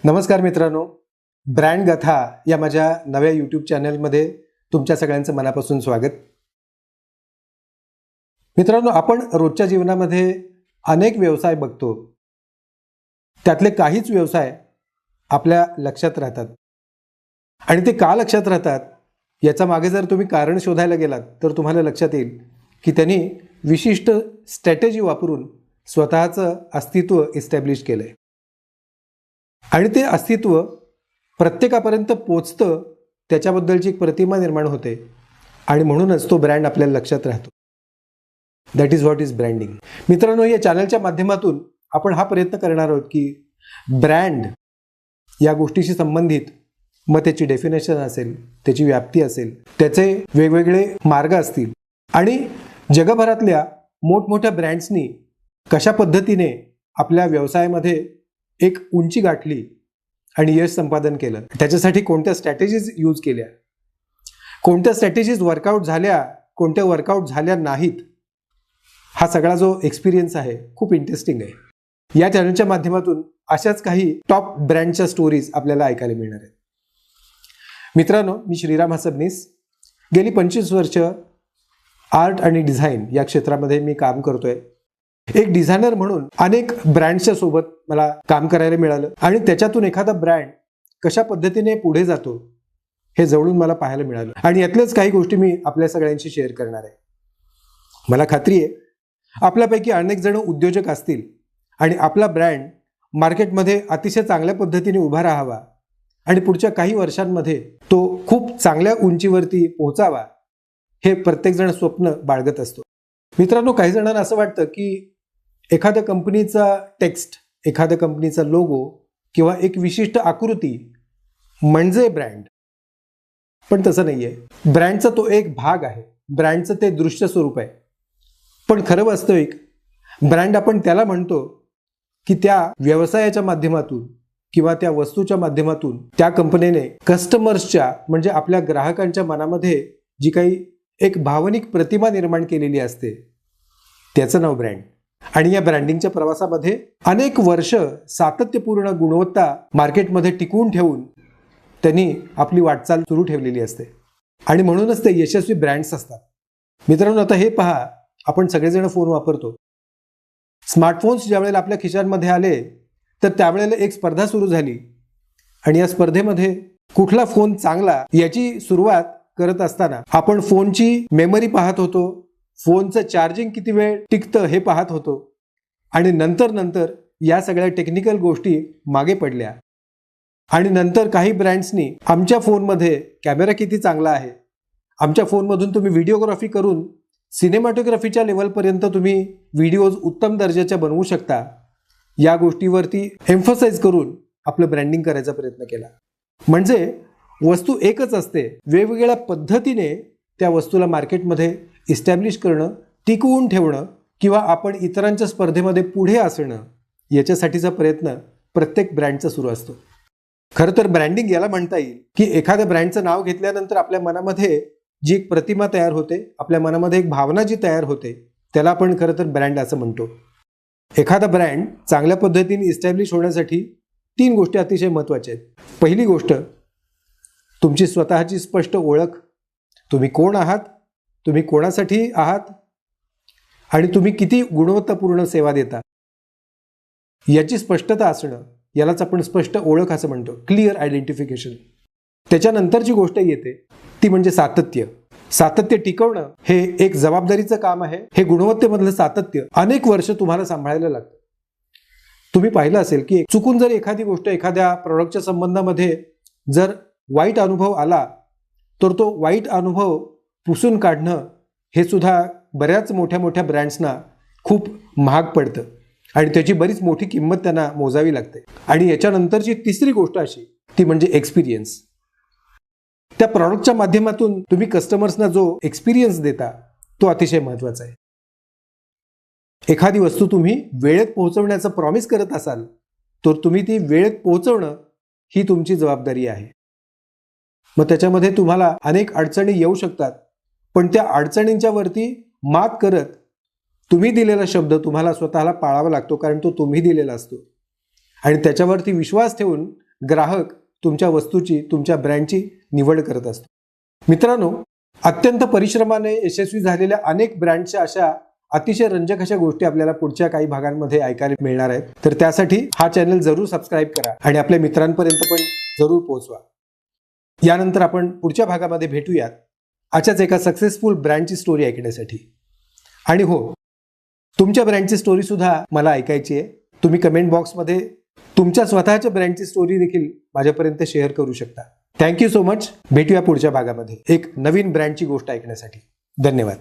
नमस्कार मित्रांनो, ब्रँड गाथा या माझ्या नव्या यूट्यूब चॅनलमध्ये तुमच्या सगळ्यांचं मनापासून स्वागत. मित्रांनो, आपण रोजच्या जीवनामध्ये अनेक व्यवसाय बघतो. त्यातले काहीच व्यवसाय आपल्या लक्षात राहतात आणि ते का लक्षात राहतात याचा मागे जर तुम्ही कारण शोधायला गेलात तर तुम्हाला लक्षात येईल की त्यांनी विशिष्ट स्ट्रॅटेजी वापरून स्वतःचं अस्तित्व इस्टॅब्लिश केलंय आणि ते अस्तित्व प्रत्येकापर्यंत पोचतं, त्याच्याबद्दलची एक प्रतिमा निर्माण होते आणि म्हणूनच तो ब्रँड आपल्याला लक्षात राहतो. That is what is branding. मित्रांनो, या चॅनलच्या माध्यमातून आपण हा प्रयत्न करणार आहोत की ब्रँड या गोष्टीशी संबंधित मग त्याची डेफिनेशन असेल, त्याची व्याप्ती असेल, त्याचे वेगवेगळे मार्ग असतील आणि जगभरातल्या मोठमोठ्या ब्रँड्सनी कशा पद्धतीने आपल्या व्यवसायामध्ये एक उंची गाठली आणि यश संपादन केलं, त्याच्यासाठी कोणत्या स्ट्रॅटेजीज यूज केल्या, कोणत्या स्ट्रॅटेजीज वर्कआउट झाल्या, कोणत्या वर्कआउट झाल्या नाहीत, हा सगळा जो एक्सपिरियन्स आहे खूप इंटरेस्टिंग आहे. या चॅनलच्या माध्यमातून अशाच काही टॉप ब्रँडच्या स्टोरीज आपल्याला ऐकायला मिळणार आहेत. मित्रांनो, मी श्रीराम हसबनीस. गेली 25 वर्ष आर्ट आणि डिझाईन या क्षेत्रामध्ये मी काम करतोय. एक डिझायनर म्हणून अनेक ब्रँड्सच्या सोबत मला काम करायला मिळालं आणि त्याच्यातून एखादा ब्रँड कशा पद्धतीने पुढे जातो हे जवळून मला पाहायला मिळालं आणि यातल्याच काही गोष्टी मी आपल्या सगळ्यांशी शेअर करणार आहे. मला खात्री आहे आपल्यापैकी अनेक जण उद्योजक असतील आणि आपला ब्रँड मार्केटमध्ये अतिशय चांगल्या पद्धतीने उभा राहावा आणि पुढच्या काही वर्षांमध्ये तो खूप चांगल्या उंचीवरती पोहोचावा हे प्रत्येकजण स्वप्न बाळगत असतो. मित्रांनो, काही जणांना असं वाटतं की एखाद्या कंपनीचा टेक्स्ट, एखाद्या कंपनीचा लोगो किंवा एक विशिष्ट आकृती म्हणजे ब्रँड, पण तसं नाही आहे. ब्रँडचा तो एक भाग आहे, ब्रँडचं ते दृश्य स्वरूप आहे. पण खरं वास्तविक ब्रँड आपण त्याला म्हणतो की त्या व्यवसायाच्या माध्यमातून किंवा त्या वस्तूच्या माध्यमातून त्या कंपनीने कस्टमर्सच्या म्हणजे आपल्या ग्राहकांच्या मनामध्ये जी काही एक भावनिक प्रतिमा निर्माण केलेली असते त्याचं नाव ब्रँड. आणि या ब्रँडिंगच्या प्रवासामध्ये अनेक वर्ष सातत्यपूर्ण गुणवत्ता मार्केटमध्ये टिकवून ठेवून त्यांनी आपली वाटचाल सुरू ठेवलेली असते आणि म्हणूनच ते यशस्वी ब्रँड्स असतात. मित्रांनो, आता हे पहा, आपण सगळेजण फोन वापरतो. स्मार्टफोन्स ज्यावेळेला आपल्या खिशांमध्ये आले तर त्यावेळेला एक स्पर्धा सुरू झाली आणि या स्पर्धेमध्ये कुठला फोन चांगला याची सुरुवात करत असताना आपण फोनची मेमरी पाहत होतो, फोनचं चार्जिंग किती वेळ टिकतं हे पाहत होतो आणि नंतर या सगळ्या टेक्निकल गोष्टी मागे पडल्या आणि नंतर काही ब्रँड्सनी आमच्या फोनमध्ये कॅमेरा किती चांगला आहे, आमच्या फोनमधून तुम्ही व्हिडिओग्राफी करून सिनेमॅटोग्राफीच्या लेवलपर्यंत तुम्ही व्हिडिओज उत्तम दर्जाच्या बनवू शकता, या गोष्टीवरती एम्फसाइज करून आपलं ब्रँडिंग करायचा प्रयत्न केला. म्हणजे वस्तू एकच असते, वेगवेगळ्या पद्धतीने त्या वस्तूला मार्केटमध्ये इस्टॅब्लिश करणं, टिकवून ठेवणं किंवा आपण इतरांच्या स्पर्धेमध्ये पुढे असणं याच्यासाठीचा प्रयत्न प्रत्येक ब्रँडचा सुरू असतो. खरं तर ब्रँडिंग याला म्हणता येईल की एखाद्या ब्रँडचं नाव घेतल्यानंतर आपल्या मनामध्ये जी एक प्रतिमा तयार होते, आपल्या मनामध्ये एक भावना जी तयार होते त्याला आपण खरं तर ब्रँड असं म्हणतो. एखादा ब्रँड चांगल्या पद्धतीने इस्टॅब्लिश होण्यासाठी 3 गोष्टी अतिशय महत्त्वाच्या आहेत. पहिली गोष्ट, तुमची स्वतःची स्पष्ट ओळख. तुम्ही कोण आहात, तुम्ही कोणासाठी आहात आणि तुम्ही किती गुणवत्तापूर्ण सेवा देता याची स्पष्टता असणं, यालाच आपण स्पष्ट ओळख असं म्हणतो, क्लिअर आयडेंटिफिकेशन. त्याच्यानंतरची गोष्ट येते ती म्हणजे सातत्य. सातत्य टिकवणं हे एक जबाबदारीचं काम आहे. हे गुणवत्तेमधलं सातत्य अनेक वर्ष तुम्हाला सांभाळायला लागतं. तुम्ही पाहिलं असेल की चुकून जर एखादी गोष्ट एखाद्या प्रॉडक्टच्या संबंधामध्ये जर वाईट अनुभव आला तर तो वाईट अनुभव पुसून काढणं हे सुद्धा बऱ्याच मोठ्या ब्रँड्सना खूप महाग पडतं आणि त्याची बरीच मोठी किंमत त्यांना मोजावी लागते. आणि याच्यानंतरची तिसरी गोष्ट अशी, ती म्हणजे एक्सपिरियन्स. त्या प्रॉडक्टच्या माध्यमातून तुम्ही कस्टमर्सना जो एक्सपिरियन्स देता तो अतिशय महत्त्वाचा आहे. एखादी वस्तू तुम्ही वेळेत पोहोचवण्याचा प्रॉमिस करत असाल तर तुम्ही ती वेळेत पोहोचवणं ही तुमची जबाबदारी आहे. मग त्याच्यामध्ये तुम्हाला अनेक अडचणी येऊ शकतात, पण त्या अडचणींच्या वरती मात करत तुम्ही दिलेला शब्द तुम्हाला स्वतःला पाळावा लागतो, कारण तो तुम्ही दिलेला असतो आणि त्याच्यावरती विश्वास ठेवून ग्राहक तुमच्या वस्तूची, तुमच्या ब्रँडची निवड करत असतो. मित्रांनो, अत्यंत परिश्रमाने यशस्वी झालेल्या अनेक ब्रँडच्या अशा अतिशय रंजक अशा गोष्टी आपल्याला पुढच्या काही भागांमध्ये ऐकायला मिळणार आहेत. तर त्यासाठी हा चॅनल जरूर सबस्क्राईब करा आणि आपल्या मित्रांपर्यंत पण जरूर पोहोचवा. यानंतर आपण पुढच्या भागामध्ये भेटूयात अशाच एका सक्सेसफुल ब्रँडची स्टोरी ऐकण्यासाठी. आणि हो, तुमच्या ब्रँडची स्टोरी सुद्धा मला ऐकायची आहे. तुम्ही कमेंट बॉक्समध्ये तुमच्या स्वतःच्या ब्रँडची स्टोरी देखील माझ्यापर्यंत शेअर करू शकता. Thank you so much. भेटूया पुढच्या भागामध्ये एक नवीन ब्रँडची गोष्ट ऐकण्यासाठी. धन्यवाद.